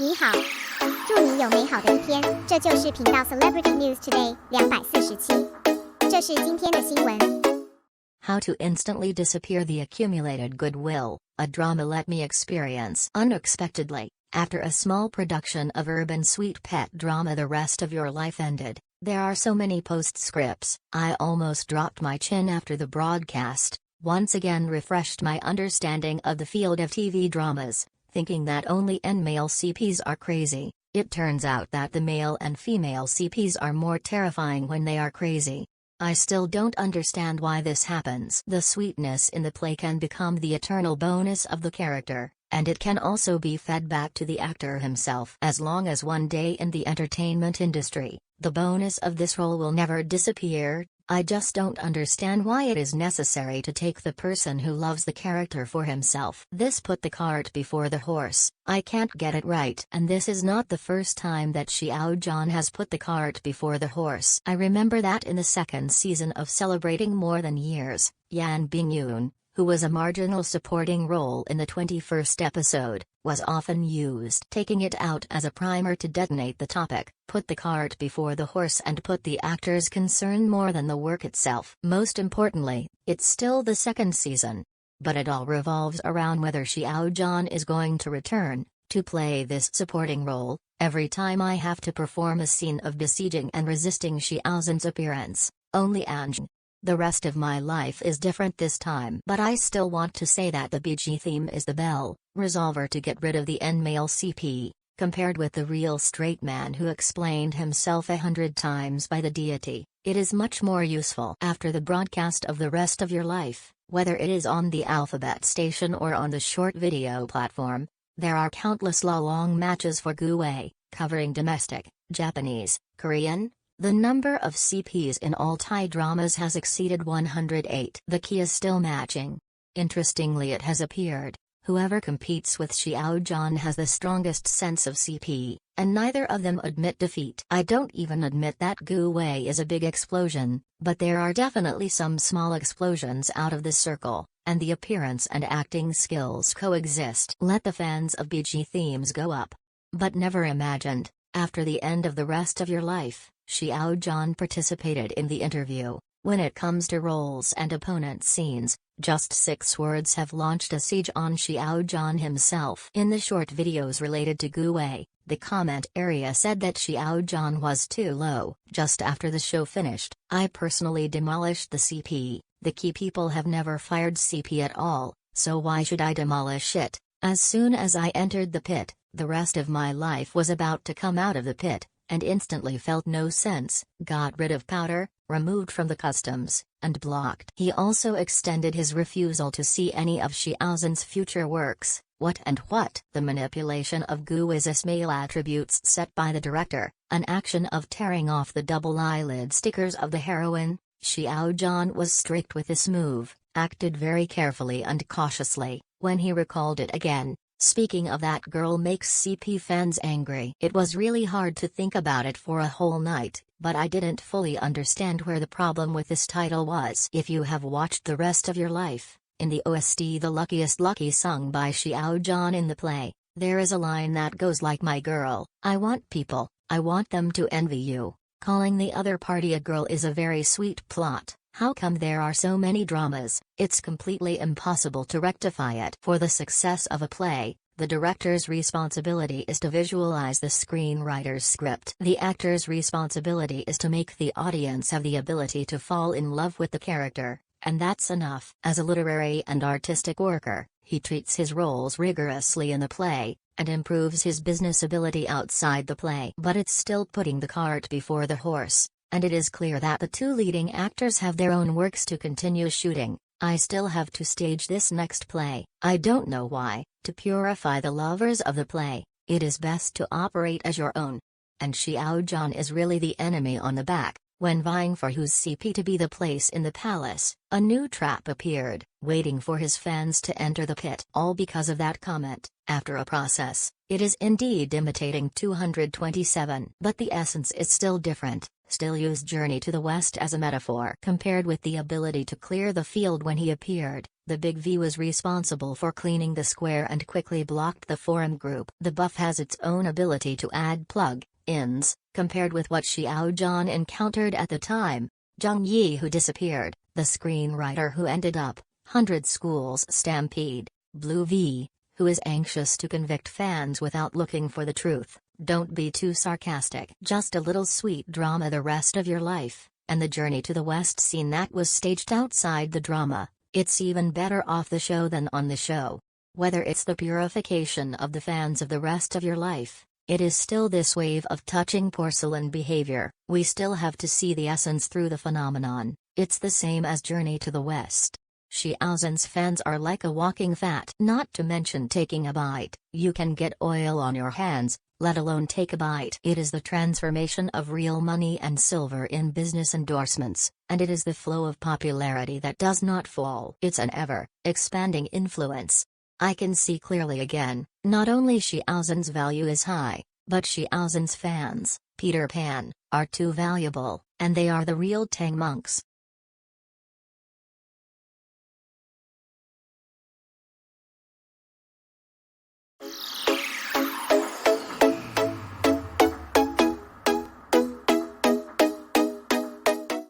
你好，祝你有美好的一天。这就是频道 Celebrity News Today 247。这是今天的新闻。How to instantly disappear the accumulated goodwill, a drama let me experience unexpectedly. After a small production of urban sweet pet drama the rest of your life ended. There are so many postscripts, I almost dropped my chin after the broadcast, once again refreshed my understanding of the field of TV dramas, thinking that only male CPs are crazy. It turns out that the male and female CPs are more terrifying when they are crazy. I still don't understand why this happens. The sweetness in the play can become the eternal bonus of the character, and it can also be fed back to the actor himself. As long as one day in the entertainment industry, the bonus of this role will never disappear. I just don't understand why it is necessary to take the person who loves the character for himself. This put the cart before the horse. I can't get it right. And this is not the first time that Xiao Zhan has put the cart before the horse. I remember that in the second season of Celebrating More Than Years, Yan Bingyun, who was a marginal supporting role in the 21st episode, was often used, taking it out as a primer to detonate the topic, put the cart before the horse and put the actor's concern more than the work itself. Most importantly, it's still the second season. But it all revolves around whether Xiao Zhan is going to return, to play this supporting role. Every time I have to perform a scene of besieging and resisting Xiao Zhan's appearance, only Anj. The rest of my life is different this time. But I still want to say that the BG theme is the bell resolver to get rid of the male CP, compared with the real straight man who explained himself 100 times by the deity. It is much more useful. After the broadcast of the rest of your life, whether it is on the alphabet station or on the short video platform, there are countless long matches for Guwei, covering domestic, Japanese, Korean. The number of CPs in all Thai dramas has exceeded 108. The key is still matching. Interestingly, it has appeared, whoever competes with Xiao Zhan has the strongest sense of CP, and neither of them admit defeat. I don't even admit that Guwei is a big explosion, but there are definitely some small explosions out of this circle, and the appearance and acting skills coexist. Let the fans of BG themes go up. But never imagined, after the end of the rest of your life, Xiao Zhan participated in the interview. When it comes to roles and opponent scenes, just 6 words have launched a siege on Xiao Zhan himself. In the short videos related to Guwei, the comment area said that Xiao Zhan was too low. Just after the show finished, I personally demolished the CP. The key people have never fired CP at all, so why should I demolish it? As soon as I entered the pit, the rest of my life was about to come out of the pit, and instantly felt no sense, got rid of powder, removed from the customs, and blocked. He also extended his refusal to see any of Xiao Zhan's future works. What and what? The manipulation of Guwei's male attributes set by the director, an action of tearing off the double eyelid stickers of the heroine. Xiao Zhan was strict with this move, acted very carefully and cautiously, when he recalled it again. Speaking of that girl makes CP fans angry. It was really hard to think about it for a whole night, but I didn't fully understand where the problem with this title was. If you have watched the rest of your life, in the OST The Luckiest Lucky sung by Xiao Zhan in the play, there is a line that goes like, "My girl, I want people, I want them to envy you." Calling the other party a girl is a very sweet plot. How come there are so many dramas? It's completely impossible to rectify it. For the success of a play, the director's responsibility is to visualize the screenwriter's script. The actor's responsibility is to make the audience have the ability to fall in love with the character, and that's enough. As a literary and artistic worker, he treats his roles rigorously in the play, and improves his business ability outside the play. But it's still putting the cart before the horse. And it is clear that the 2 leading actors have their own works to continue shooting. I still have to stage this next play. I don't know why. To purify the lovers of the play, it is best to operate as your own. And Xiao Zhan is really the enemy on the back. When vying for whose CP to be the place in the palace, a new trap appeared, waiting for his fans to enter the pit. All because of that comment. After a process, it is indeed imitating 227. But the essence is still different. still used Journey to the West as a metaphor. Compared with the ability to clear the field when he appeared, the Big V was responsible for cleaning the square and quickly blocked the forum group. The buff has its own ability to add plug-ins, compared with what Xiao Zhan encountered at the time. Zhang Yi, who disappeared, the screenwriter who ended up 100 Schools Stampede. Blue V, who is anxious to convict fans without looking for the truth. Don't be too sarcastic. Just a little sweet drama the rest of your life, and the Journey to the West scene that was staged outside the drama. It's even better off the show than on the show. Whether it's the purification of the fans of the rest of your life, it is still this wave of touching porcelain behavior. We still have to see the essence through the phenomenon. It's the same as Journey to the West. Xiao Zhan's fans are like a walking fat. Not to mention taking a bite. You can get oil on your hands, let alone take a bite. It is the transformation of real money and silver in business endorsements, and it is the flow of popularity that does not fall. It's an ever-expanding influence. I can see clearly again, not only Xiao Zhan's value is high, but Xiao Zhan's fans, Peter Pan, are too valuable, and they are the real Tang monks.